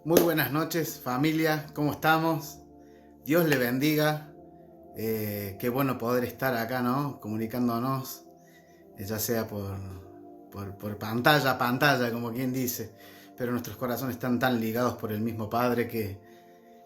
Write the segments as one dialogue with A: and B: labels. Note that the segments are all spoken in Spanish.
A: Muy buenas noches, familia, ¿cómo estamos? Dios le bendiga. Qué bueno poder estar acá, ¿no? Comunicándonos, ya sea por pantalla a pantalla, como quien dice. Pero nuestros corazones están tan ligados por el mismo Padre que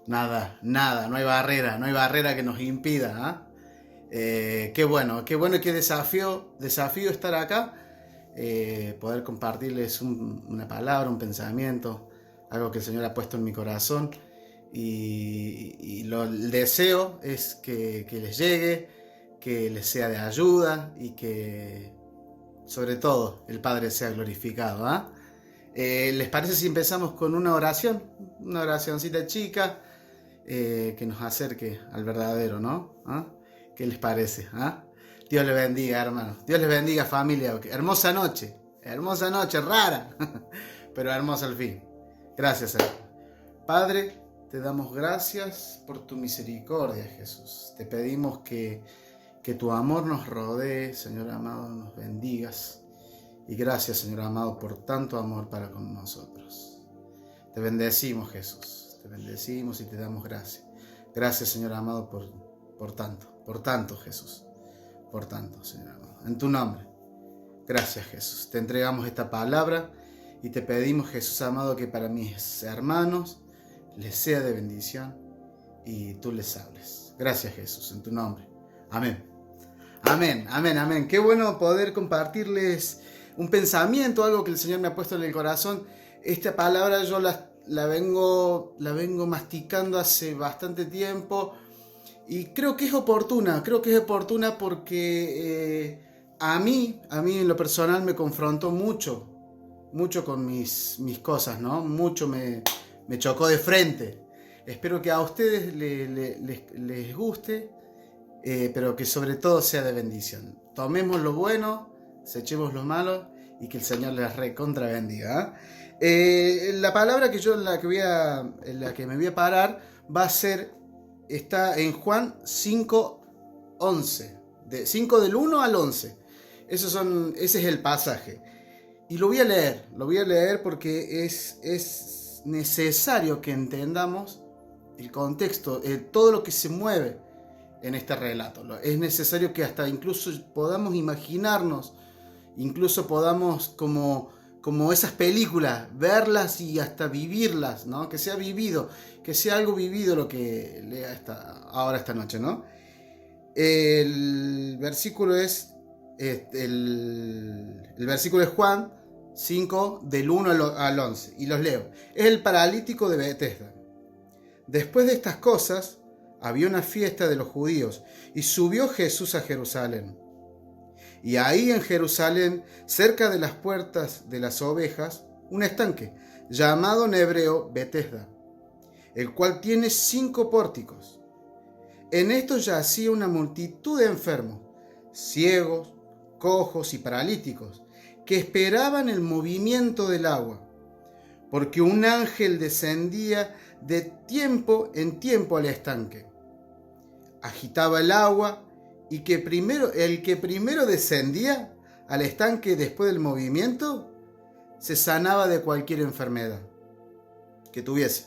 A: nada, no hay barrera que nos impida, ¿ah? Qué bueno y qué desafío estar acá. Poder compartirles una palabra, un pensamiento, algo que el Señor ha puesto en mi corazón el deseo es que les llegue, que les sea de ayuda y que sobre todo el Padre sea glorificado, ¿ah? ¿Les parece si empezamos con una oración? Una oracioncita chica que nos acerque al verdadero, ¿no? ¿Ah? ¿Qué les parece? ¿Ah? Dios les bendiga, hermanos. Dios les bendiga, familia. Hermosa noche, rara, pero hermosa al fin. Gracias, Señor. Padre, te damos gracias por tu misericordia, Jesús. Te pedimos que tu amor nos rodee, Señor amado, nos bendigas. Y gracias, Señor amado, por tanto amor para con nosotros. Te bendecimos, Jesús. Te bendecimos y te damos gracias. Gracias, Señor amado, por tanto, Jesús. Por tanto, Señor amado. En tu nombre. Gracias, Jesús. Te entregamos esta palabra y te pedimos, Jesús amado, que para mis hermanos les sea de bendición y tú les hables. Gracias, Jesús, en tu nombre. Amén. Amén, amén, amén. Qué bueno poder compartirles un pensamiento, algo que el Señor me ha puesto en el corazón. Esta palabra yo la vengo masticando hace bastante tiempo y creo que es oportuna porque a mí en lo personal me confrontó mucho con mis cosas, ¿no? Mucho me chocó de frente. Espero que a ustedes les guste, pero que sobre todo sea de bendición. Tomemos lo bueno, desechemos lo malo y que el Señor les recontra bendiga. La palabra en la que me voy a parar está en Juan 5:11, 5 del 1 al 11. Ese es el pasaje. Y lo voy a leer porque es necesario que entendamos el contexto, todo lo que se mueve en este relato. Es necesario que hasta incluso podamos imaginarnos, incluso podamos como esas películas, verlas y hasta vivirlas, ¿no? Que sea algo vivido lo que lea ahora esta noche, ¿no? El versículo es Juan 5 del 1 al 11 y los leo. Es el paralítico de Betesda. Después de estas cosas había una fiesta de los judíos y subió Jesús a Jerusalén. Y ahí en Jerusalén, cerca de las puertas de las ovejas, un estanque llamado en hebreo Betesda, el cual tiene 5 pórticos. En estos yacía una multitud de enfermos, ciegos, cojos y paralíticos, que esperaban el movimiento del agua, porque un ángel descendía de tiempo en tiempo al estanque. Agitaba el agua y el que primero descendía al estanque después del movimiento se sanaba de cualquier enfermedad que tuviese.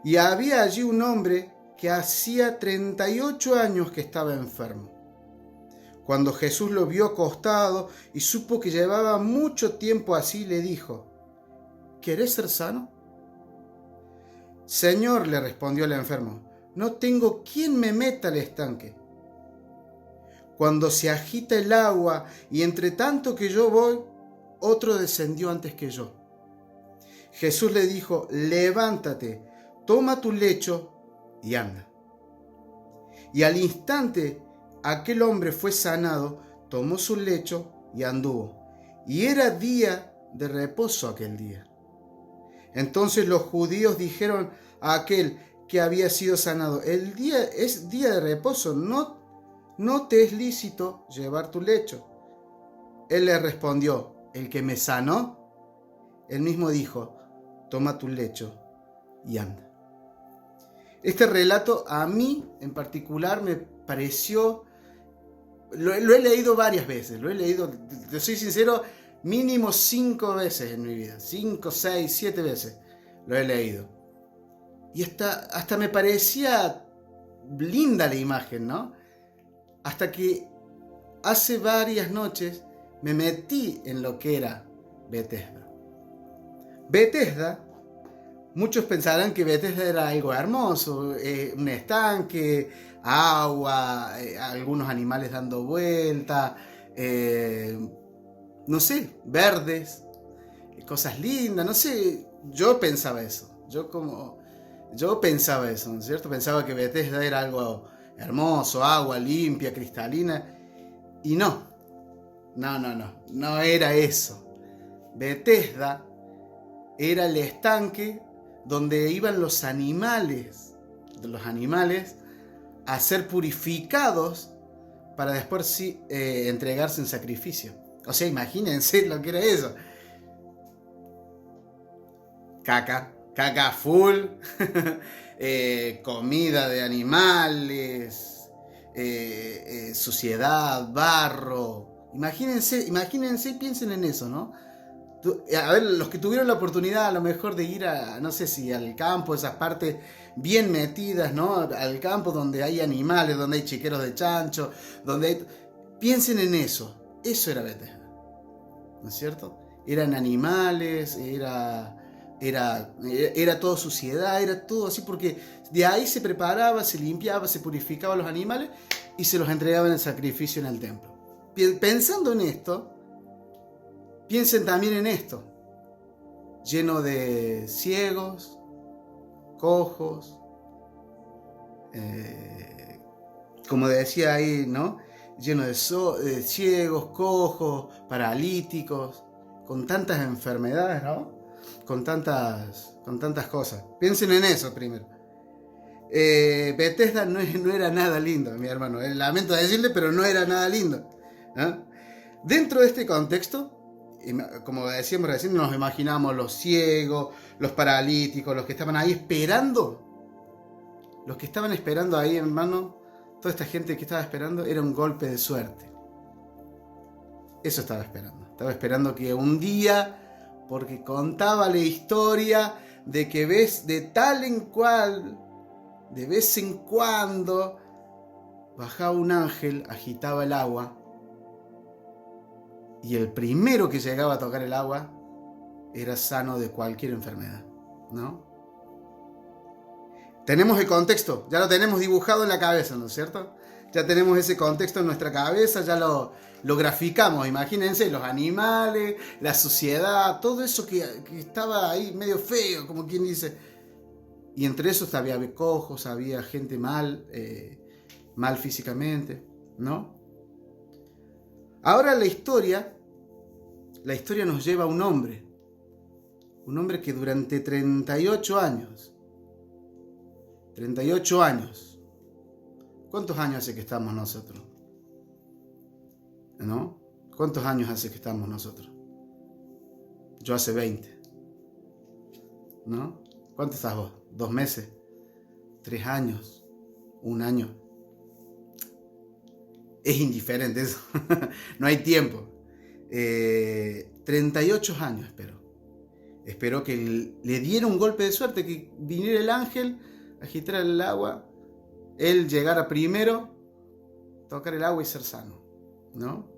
A: Y había allí un hombre que hacía 38 años que estaba enfermo. Cuando Jesús lo vio acostado y supo que llevaba mucho tiempo así, le dijo: ¿Querés ser sano? Señor, le respondió el enfermo, no tengo quien me meta al estanque cuando se agita el agua, y entre tanto que yo voy, otro descendió antes que yo. Jesús le dijo: levántate, toma tu lecho y anda. Y al instante aquel hombre fue sanado, tomó su lecho y anduvo. Y era día de reposo aquel día. Entonces los judíos dijeron a aquel que había sido sanado: el día es día de reposo, no te es lícito llevar tu lecho. Él le respondió: el que me sanó, él mismo dijo: toma tu lecho y anda. Este relato a mí en particular me pareció, lo he leído varias veces, te soy sincero, mínimo 5 veces en mi vida, 5, 6, 7 veces. lo he leído. Y hasta me parecía linda la imagen, ¿no? Hasta que hace varias noches me metí en lo que era Bethesda. Bethesda, muchos pensarán que Bethesda era algo hermoso, un estanque, agua, algunos animales dando vuelta, no sé, verdes, cosas lindas, no sé, yo pensaba eso, yo pensaba eso, ¿no es cierto? Pensaba que Bethesda era algo hermoso, agua limpia, cristalina, y no era eso. Bethesda era el estanque donde iban los animales a ser purificados para después sí, entregarse en sacrificio. O sea, imagínense lo que era eso. Caca full, comida de animales, suciedad, barro. Imagínense y piensen en eso, ¿no? A ver, los que tuvieron la oportunidad a lo mejor de ir no sé si al campo, esas partes bien metidas, ¿no? Al campo donde hay animales, donde hay chiqueros de chancho, piensen en eso. Eso era Bethesda, ¿no es cierto? Eran animales, era todo suciedad, era todo así, porque de ahí se preparaba, se limpiaba, se purificaba los animales y se los entregaba en el sacrificio en el templo. Pensando en esto, piensen también en esto, lleno de ciegos, cojos, como decía ahí, ¿no? Lleno de ciegos, cojos, paralíticos, con tantas enfermedades, ¿no? Con tantas cosas. Piensen en eso primero. Bethesda no era nada lindo, mi hermano. Lamento decirle, pero no era nada lindo, ¿eh? Dentro de este contexto, como decíamos recién, nos imaginamos los ciegos, los paralíticos, los que estaban ahí esperando. Los que estaban esperando ahí, hermano, toda esta gente que estaba esperando, era un golpe de suerte. Eso estaba esperando. Estaba esperando que un día, porque contaba la historia de que ves de tal en cual, de vez en cuando, bajaba un ángel, agitaba el agua, y el primero que llegaba a tocar el agua era sano de cualquier enfermedad, ¿no? Tenemos el contexto, ya lo tenemos dibujado en la cabeza, ¿no es cierto? Ya tenemos ese contexto en nuestra cabeza, ya lo graficamos. Imagínense los animales, la suciedad, todo eso que estaba ahí medio feo, como quien dice. Y entre esos había cojos, había gente mal físicamente, ¿no? Ahora la historia nos lleva a un hombre que durante 38 años, ¿cuántos años hace que estamos nosotros? ¿No? ¿Cuántos años hace que estamos nosotros? Yo hace 20, ¿no? ¿Cuánto estás vos? 2 meses, 3 años, 1 año. Es indiferente eso. No hay tiempo. 38 años espero que le diera un golpe de suerte, que viniera el ángel, agitara el agua, él llegara primero, tocar el agua y ser sano, ¿no?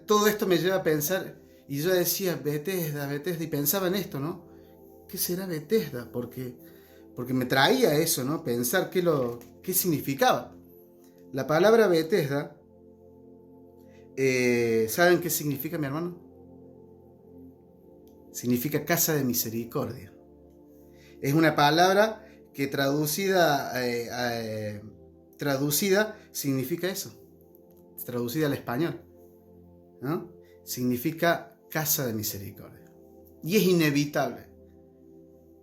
A: Todo esto me lleva a pensar, y yo decía Bethesda, y pensaba en esto, ¿no? ¿Qué será Bethesda? Porque me traía eso, ¿no? Pensar qué significaba. La palabra Bethesda, ¿saben qué significa, mi hermano? Significa casa de misericordia. Es una palabra que traducida significa eso. Traducida al español, ¿no? Significa casa de misericordia. Y es inevitable.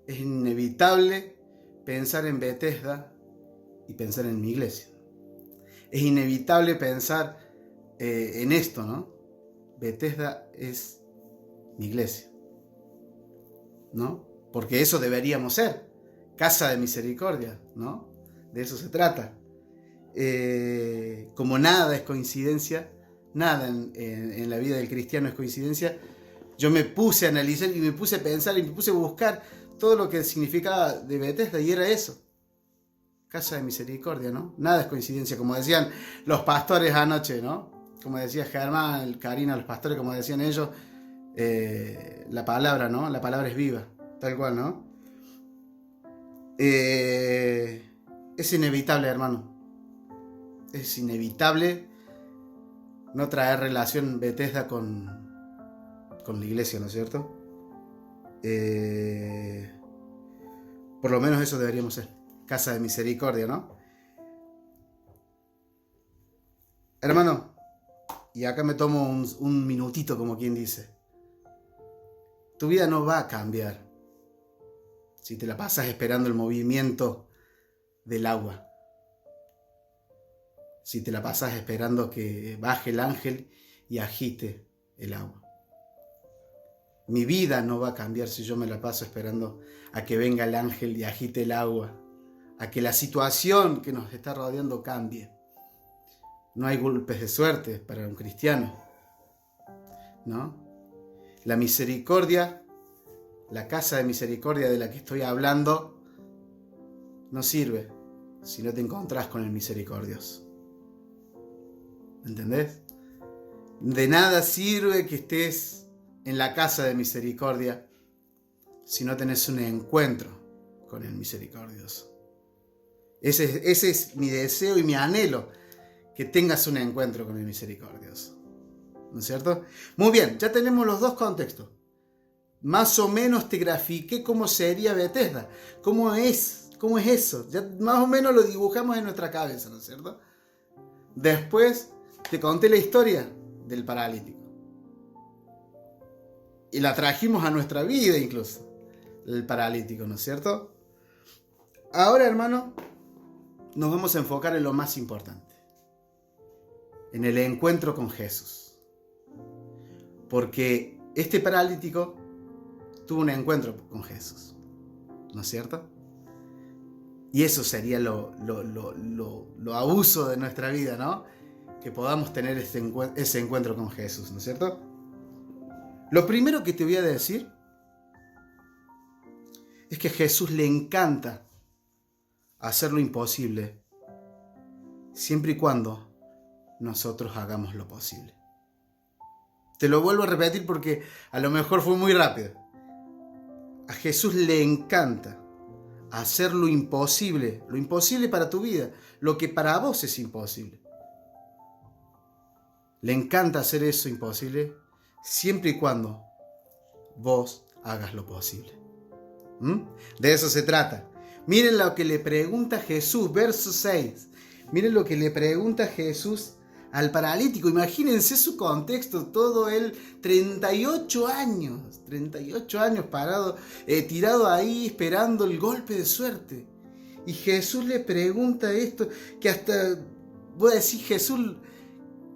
A: Es inevitable pensar en Bethesda y pensar en mi iglesia. Es inevitable pensar en esto, ¿no? Bethesda es mi iglesia, ¿no? Porque eso deberíamos ser, casa de misericordia, ¿no? De eso se trata. Como nada es coincidencia, nada en la vida del cristiano es coincidencia. Yo me puse a analizar y me puse a pensar y me puse a buscar todo lo que significaba de Bethesda y era eso. Casa de misericordia, ¿no? Nada es coincidencia, como decían los pastores anoche, ¿no? Como decía Germán, Karina, los pastores, como decían ellos, la palabra, ¿no? La palabra es viva, tal cual, ¿no? Es inevitable, hermano. Es inevitable no traer relación Bethesda con la iglesia, ¿no es cierto? Por lo menos eso deberíamos ser. Casa de misericordia, ¿no? Hermano, y acá me tomo un minutito, como quien dice. Tu vida no va a cambiar si te la pasas esperando el movimiento del agua. Si te la pasas esperando que baje el ángel y agite el agua. Mi vida no va a cambiar si yo me la paso esperando a que venga el ángel y agite el agua, a que la situación que nos está rodeando cambie. No hay golpes de suerte para un cristiano, ¿no? La misericordia, la casa de misericordia de la que estoy hablando, no sirve si no te encontrás con el misericordioso. ¿Entendés? De nada sirve que estés en la casa de misericordia si no tenés un encuentro con el misericordioso. Ese es mi deseo y mi anhelo, que tengas un encuentro con el misericordioso. ¿No es cierto? Muy bien, ya tenemos los dos contextos. Más o menos te grafiqué cómo sería Bethesda. ¿Cómo es eso? Ya más o menos lo dibujamos en nuestra cabeza, ¿no es cierto? Después te conté la historia del paralítico. Y la trajimos a nuestra vida incluso, el paralítico, ¿no es cierto? Ahora, hermano, nos vamos a enfocar en lo más importante. En el encuentro con Jesús. Porque este paralítico tuvo un encuentro con Jesús, ¿no es cierto? Y eso sería lo abuso de nuestra vida, ¿no? Que podamos tener ese encuentro con Jesús, ¿no es cierto? Lo primero que te voy a decir es que a Jesús le encanta hacer lo imposible, siempre y cuando nosotros hagamos lo posible. Te lo vuelvo a repetir porque a lo mejor fue muy rápido. A Jesús le encanta hacer lo imposible para tu vida, lo que para vos es imposible. Le encanta hacer eso imposible siempre y cuando vos hagas lo posible. De eso se trata. Miren lo que le pregunta Jesús, verso 6. Miren lo que le pregunta Jesús al paralítico. Imagínense su contexto, todo él, 38 años parado, tirado ahí esperando el golpe de suerte. Y Jesús le pregunta esto, que hasta, voy a decir, Jesús,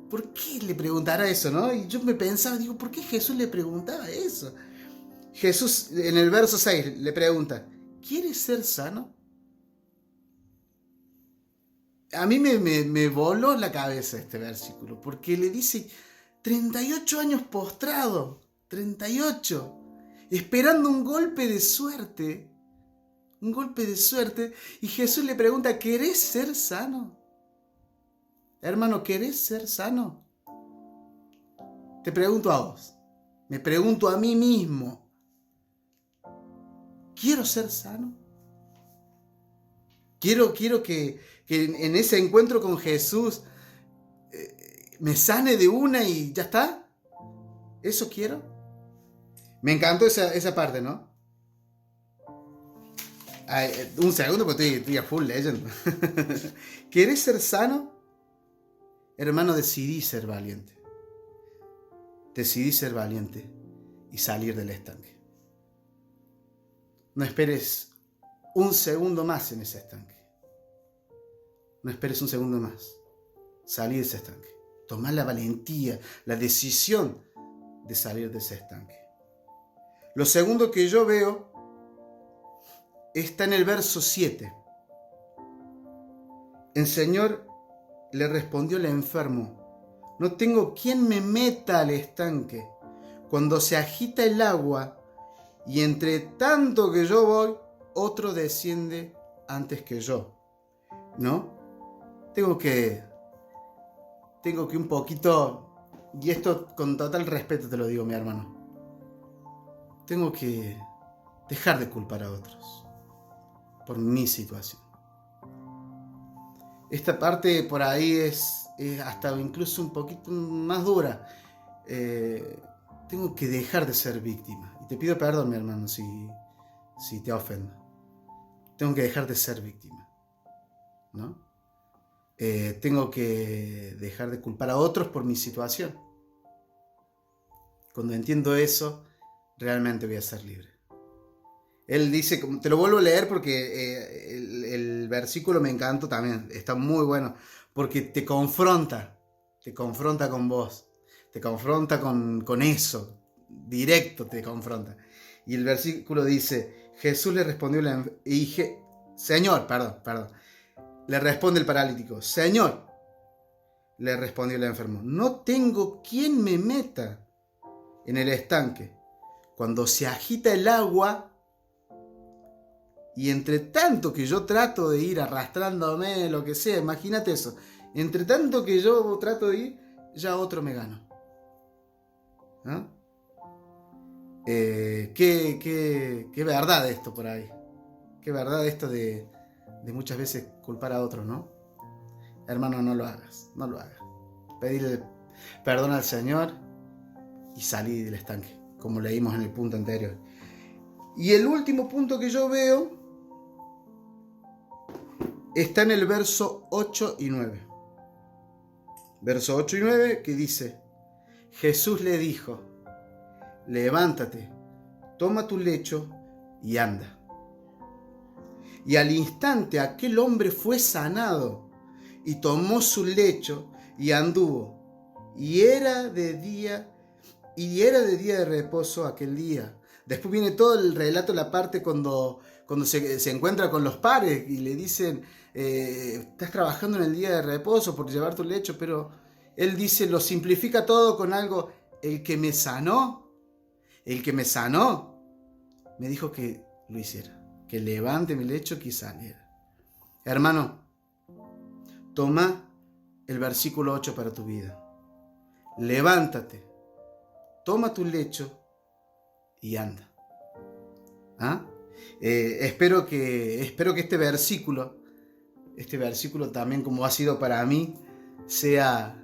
A: ¿por qué le preguntará eso, no? Y yo me pensaba, digo, ¿por qué Jesús le preguntaba eso? Jesús en el verso 6 le pregunta, ¿quieres ser sano? A mí me voló la cabeza este versículo, porque le dice 38 años postrado, 38, esperando un golpe de suerte, y Jesús le pregunta, ¿querés ser sano? Hermano, ¿querés ser sano? Te pregunto a vos, me pregunto a mí mismo, ¿quiero ser sano? Quiero que en ese encuentro con Jesús me sane de una y ya está. ¿Eso quiero? Me encantó esa parte, ¿no? Ay, un segundo porque estoy a full leyendo. ¿Querés ser sano? Hermano, decidí ser valiente. Decidí ser valiente y salir del estanque. No esperes un segundo más en ese estanque. No esperes un segundo más. Salí de ese estanque. Tomá la valentía, la decisión de salir de ese estanque. Lo segundo que yo veo está en el verso 7. El Señor le respondió al enfermo, No tengo quien me meta al estanque cuando se agita el agua y entre tanto que yo voy, otro desciende antes que yo, ¿no? Tengo que un poquito, y esto con total respeto te lo digo, mi hermano, tengo que dejar de culpar a otros por mi situación. Esta parte por ahí es hasta incluso un poquito más dura. Tengo que dejar de ser víctima. Y te pido perdón, mi hermano, si te ofendo. Tengo que dejar de ser víctima, ¿no? Tengo que dejar de culpar a otros por mi situación. Cuando entiendo eso, realmente voy a ser libre. Él dice, te lo vuelvo a leer porque el versículo me encantó también, está muy bueno, porque te confronta con vos, te confronta con eso, directo te confronta. Y el versículo dice, Jesús le respondió, Señor, le responde el paralítico, Señor, le respondió el enfermo, no tengo quien me meta en el estanque cuando se agita el agua. Y entre tanto que yo trato de ir arrastrándome, lo que sea, imagínate eso. Entre tanto que yo trato de ir, ya otro me ganó. ¿No? Qué verdad esto por ahí. Qué verdad esto de muchas veces culpar a otros, ¿no? Hermano, no lo hagas, no lo hagas. Pedirle perdón al Señor y salir del estanque, como leímos en el punto anterior. Y el último punto que yo veo está en el verso 8 y 9. Verso 8 y 9 que dice, Jesús le dijo, levántate, toma tu lecho y anda. Y al instante aquel hombre fue sanado y tomó su lecho y anduvo. Y era de día de reposo aquel día. Después viene todo el relato, la parte cuando se encuentra con los pares y le dicen, estás trabajando en el día de reposo por llevar tu lecho, pero él dice, lo simplifica todo con algo, el que me sanó, me dijo que lo hiciera, que levante mi lecho, que saliera. Hermano, toma el versículo 8 para tu vida. Levántate, toma tu lecho y anda. ¿Ah? Espero que este versículo también, como ha sido para mí, sea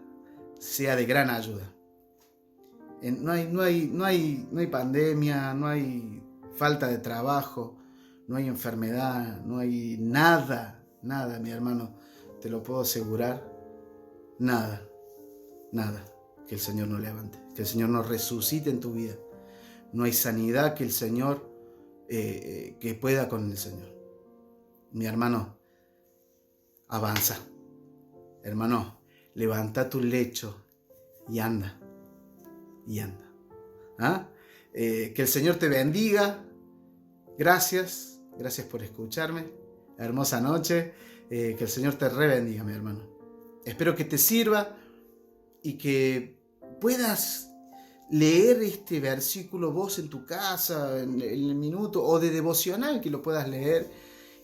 A: de gran ayuda. No hay pandemia, no hay falta de trabajo, no hay enfermedad, no hay nada, mi hermano, te lo puedo asegurar, nada que el Señor no levante, que el Señor no resucite en tu vida. No hay sanidad que el Señor, que pueda con el Señor. Mi hermano, avanza. Hermano, levanta tu lecho y anda. ¿Ah? Que el Señor te bendiga. Gracias por escucharme. Hermosa noche. Que el Señor te rebendiga, mi hermano. Espero que te sirva y que puedas leer este versículo vos en tu casa, en el minuto, o de devocional, que lo puedas leer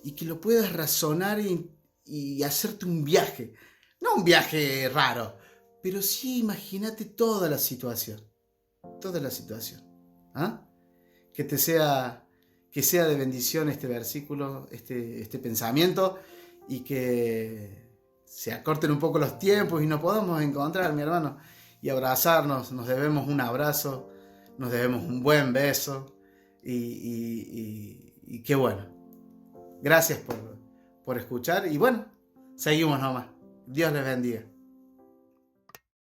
A: y que lo puedas razonar y hacerte un viaje. No un viaje raro, pero sí imagínate toda la situación. ¿Ah? Que sea de bendición este versículo, este pensamiento, y que se acorten un poco los tiempos y nos podamos encontrar, mi hermano, y abrazarnos. Nos debemos un abrazo, nos debemos un buen beso, y qué bueno. Gracias por escuchar, y bueno, seguimos nomás. Dios les bendiga.